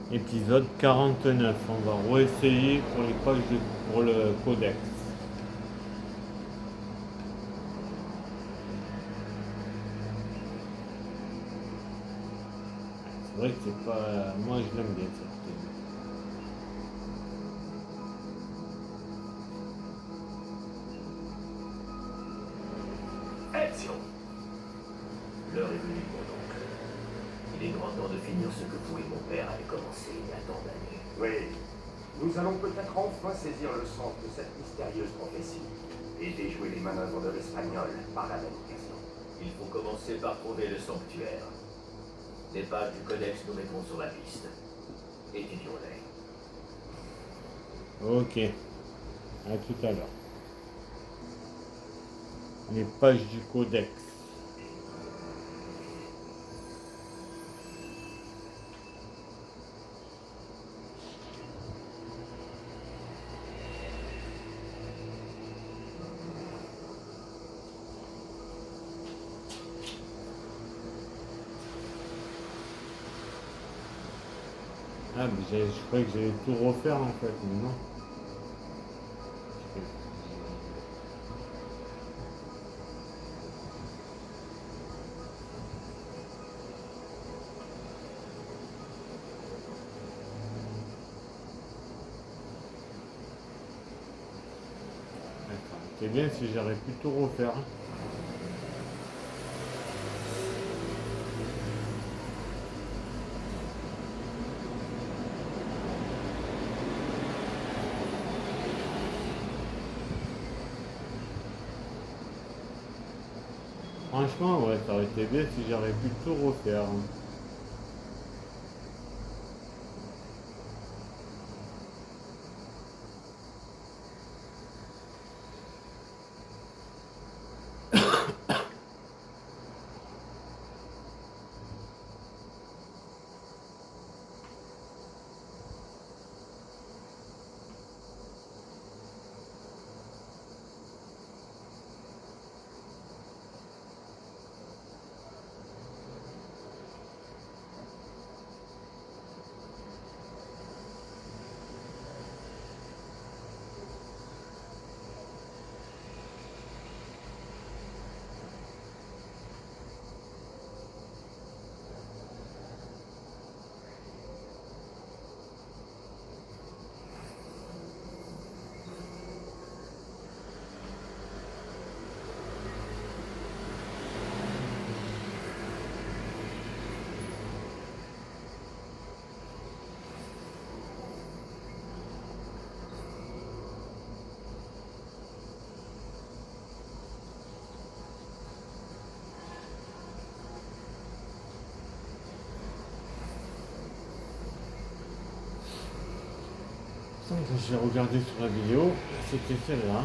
Épisode 49. On va réessayer pour les pages pour le codex. C'est vrai que c'est pas. Moi je l'aime bien cette télé. Action. L'heure est venue, mon oncle. Il est grand temps de finir ce que vous et mon père avez commencé il y a tant d'années. Oui. Nous allons peut-être enfin saisir le sens de cette mystérieuse prophétie et déjouer les manœuvres de l'Espagnol par la même occasion. Il faut commencer par trouver le sanctuaire. Les pages du codex nous mettront sur la piste. Étudions-les. Ok. À tout à l'heure. Les pages du codex. Ah, mais je croyais que j'allais tout refaire en fait, mais non. C'est bien si j'aurais pu tout refaire. Franchement, ouais, ça aurait été bien si j'aurais pu tout refaire. Quand j'ai regardé sur la vidéo, c'était celle-là.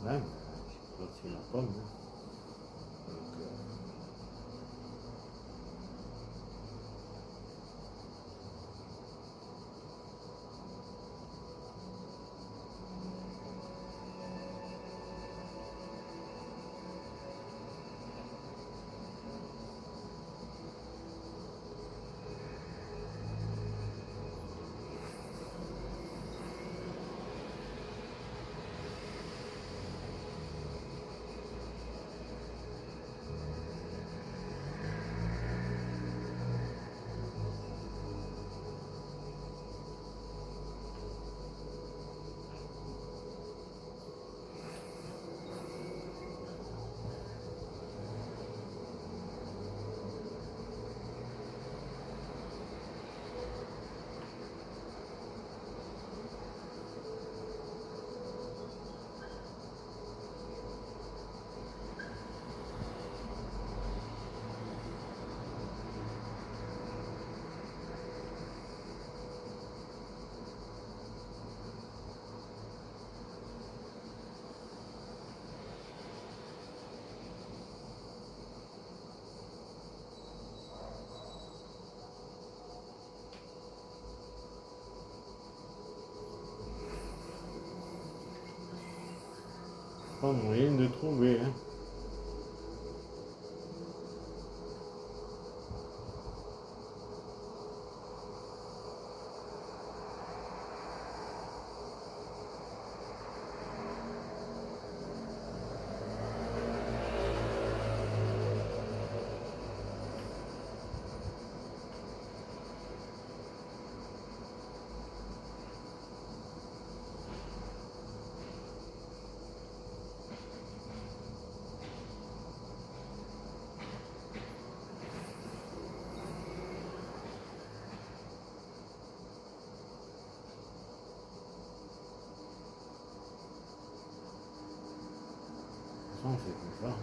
Ouais, je crois que c'est la pomme. Donc, pas moyen de trouver. Hein. C'est comme ça.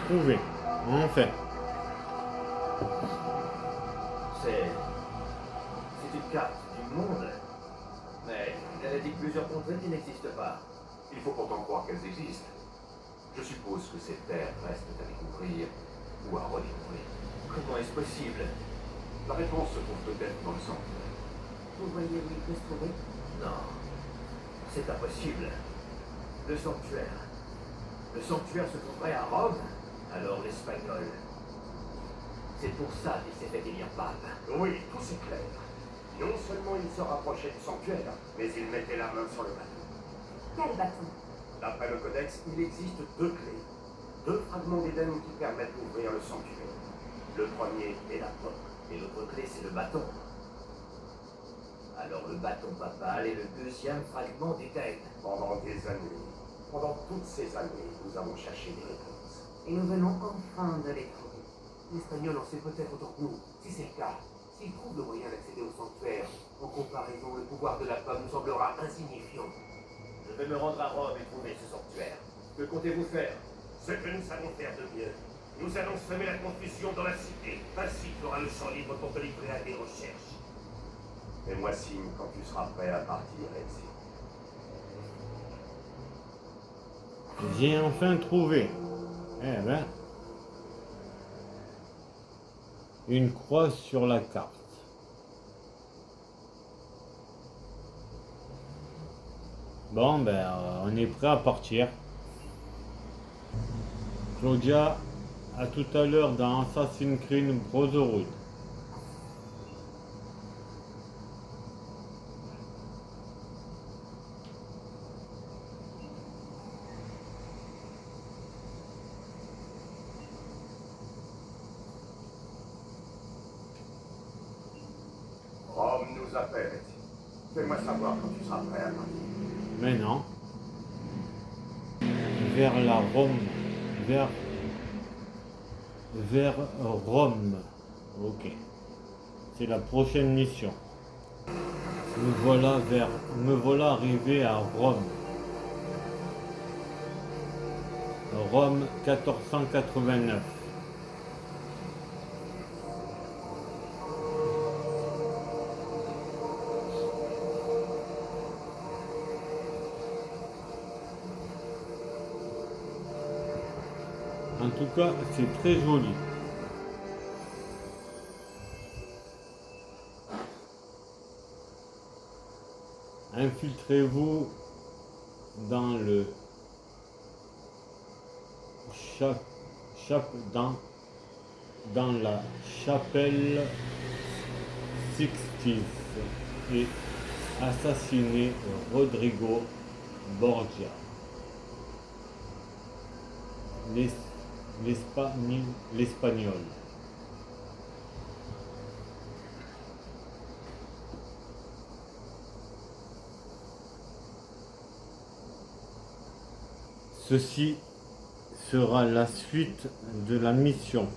Trouvé. Enfin. C'est une carte du monde. Mais elle indique plusieurs contrées qui n'existent pas. Il faut pourtant croire qu'elles existent. Je suppose que ces terres restent à découvrir ou à redécouvrir. Comment est-ce possible? La réponse se trouve peut-être dans le sang. Vous voyez où il peut se trouver? Non. C'est impossible. Le sanctuaire. Le sanctuaire se trouverait à Rome? Alors l'Espagnol. C'est pour ça qu'il s'est fait élire pape. Oui, tout c'est clair. Non seulement il se rapprochait du sanctuaire, mais il mettait la main sur le bâton. Quel bâton? D'après le codex, il existe deux clés. Deux fragments d'Éden qui permettent d'ouvrir le sanctuaire. Le premier est la porte. Et l'autre clé, c'est le bâton. Alors le bâton papal est le deuxième fragment d'Éden. Pendant des années, pendant toutes ces années, nous avons cherché des réponses. Et nous venons enfin de les trouver. L'Espagnol en sait peut-être autant que nous. Si c'est le cas, s'il trouve le moyen d'accéder au sanctuaire, en comparaison, le pouvoir de la pomme nous semblera insignifiant. Je vais me rendre à Rome et trouver ce sanctuaire. Que comptez-vous faire? Ce que nous savons faire de mieux. Nous allons semer la confusion dans la cité. Ainsi tu auras le champ libre pour te livrer à des recherches. Fais-moi signe quand tu seras prêt à partir, Ezio. J'ai enfin trouvé. Eh ben. Une croix sur la carte. Bon, ben, on est prêt à partir. Claudia, à tout à l'heure dans Assassin's Creed Brotherhood. Rome nous appelle, Ezio. Fais-moi savoir quand tu seras prêt à partir. Mais non. Vers la Rome. Vers Rome. Ok. c'est la prochaine mission. Me voilà arrivé à Rome. Rome 1489. En tout cas, c'est très joli. Infiltrez-vous dans le dans la chapelle Sixtine et assassinez Rodrigo Borgia, l'espagnol. Ceci sera la suite de la mission.